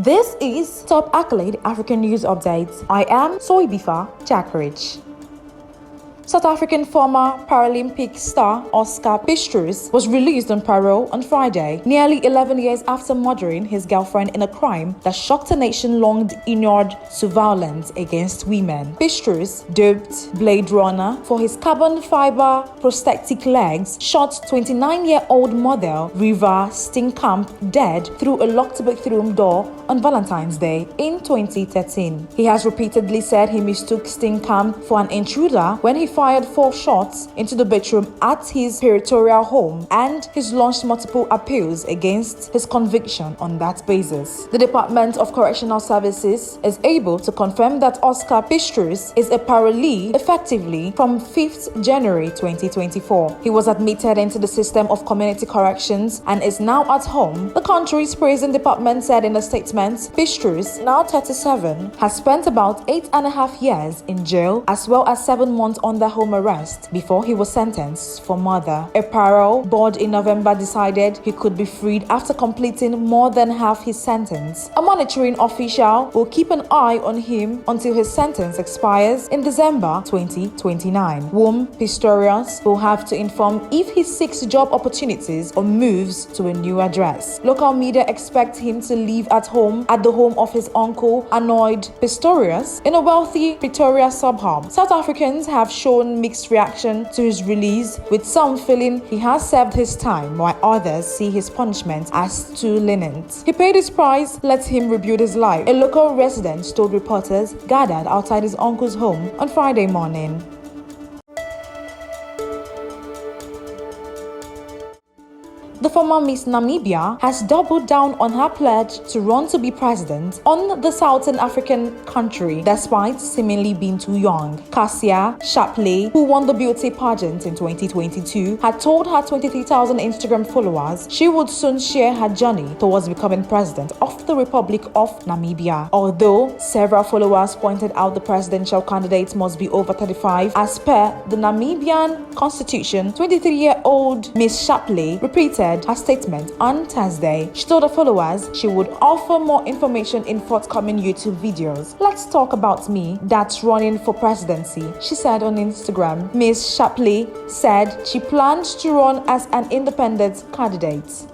This is Top Accolade African News Updates. I am Soibifa Jackarich. South African former Paralympic star Oscar Pistorius was released on parole on Friday, nearly 11 years after murdering his girlfriend in a crime that shocked a nation-long inured to violence against women. Pistorius, dubbed Blade Runner for his carbon-fibre prosthetic legs, shot 29-year-old model Reeva Steenkamp dead through a locked bathroom door on Valentine's Day in 2013. He has repeatedly said he mistook Steenkamp for an intruder when he fired 4 shots into the bedroom at his Pretoria home, and he's launched multiple appeals against his conviction on that basis. The Department of Correctional Services is able to confirm that Oscar Pistorius is a parolee effectively from 5th January 2024. He was admitted into the system of community corrections and is now at home. The country's prison department said in a statement, Pistorius, now 37, has spent about 8.5 years in jail as well as 7 months under home arrest before he was sentenced for murder. A parole board in November decided he could be freed after completing more than half his sentence. A monitoring official will keep an eye on him until his sentence expires in December 2029, whom Pistorius will have to inform if he seeks job opportunities or moves to a new address. Local media expect him to live at home at the home of his uncle, inured Pistorius, in a wealthy Pretoria suburb. South Africans have shown mixed reaction to his release, with some feeling he has served his time, while others see his punishment as too lenient. He paid his price, let him rebuild his life, a local resident told reporters gathered outside his uncle's home on Friday morning. The former Miss Namibia has doubled down on her pledge to run to be president on the Southern African country, despite seemingly being too young. Cassia Shapley, who won the beauty pageant in 2022, had told her 23,000 Instagram followers she would soon share her journey towards becoming president of the Republic of Namibia. Although several followers pointed out the presidential candidate must be over 35, as per the Namibian constitution, 23-year-old Miss Shapley repeated her statement on Thursday. She told her followers she would offer more information in forthcoming YouTube videos. "Let's talk about me, that's running for presidency," she said on Instagram. Miss Shapley said she planned to run as an independent candidate.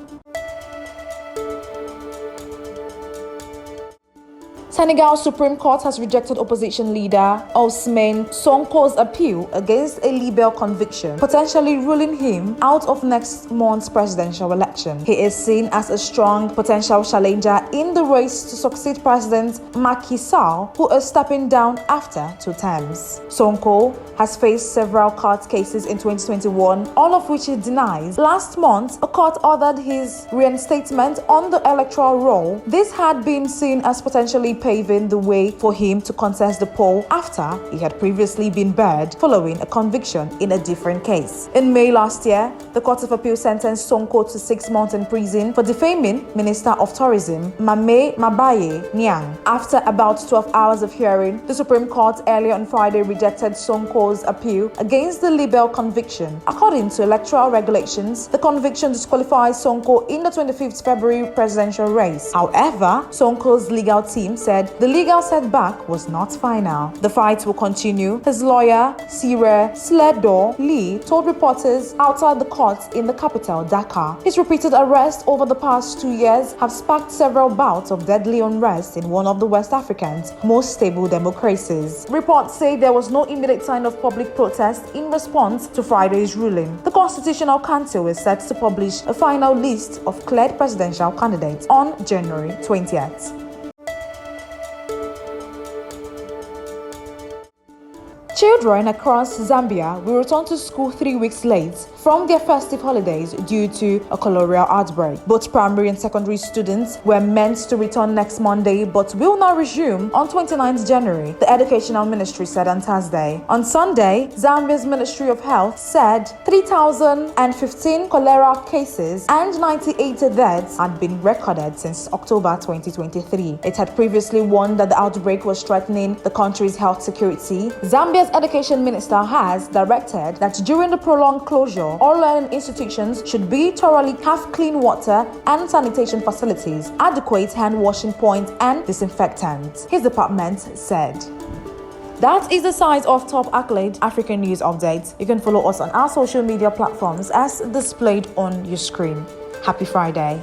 Senegal Supreme Court has rejected opposition leader Ousmane Sonko's appeal against a libel conviction, potentially ruling him out of next month's presidential election. He is seen as a strong potential challenger in the race to succeed President Macky Sall, who is stepping down after 2 terms. Sonko has faced several court cases in 2021, all of which he denies. Last month, a court ordered his reinstatement on the electoral roll. This had been seen as potentially paving the way for him to contest the poll after he had previously been barred following a conviction in a different case. In May last year, the Court of Appeal sentenced Sonko to 6 months in prison for defaming Minister of Tourism Mame Mabaye Niang. After about 12 hours of hearing, the Supreme Court earlier on Friday rejected Sonko's appeal against the libel conviction. According to electoral regulations, the conviction disqualifies Sonko in the 25th February presidential race. However, Sonko's legal team said the legal setback was not final. The fight will continue. His lawyer, Sire Sledor Lee, told reporters outside the court in the capital, Dakar. His repeated arrests over the past 2 years have sparked several bouts of deadly unrest in one of the West Africa's most stable democracies. Reports say there was no immediate sign of public protest in response to Friday's ruling. The Constitutional Council is set to publish a final list of cleared presidential candidates on January 20th. Children across Zambia will return to school 3 weeks late from their festive holidays due to a cholera outbreak. Both primary and secondary students were meant to return next Monday but will now resume on 29th January, the Educational Ministry said on Thursday. On Sunday, Zambia's Ministry of Health said 3,015 cholera cases and 98 deaths had been recorded since October 2023. It had previously warned that the outbreak was threatening the country's health security. Zambia's Education Minister has directed that during the prolonged closure, all learning institutions should be thoroughly have clean water and sanitation facilities, adequate hand washing points and disinfectants, his department said. That is the size of top accolade African news updates. You can follow us on our social media platforms as displayed on your screen. Happy Friday.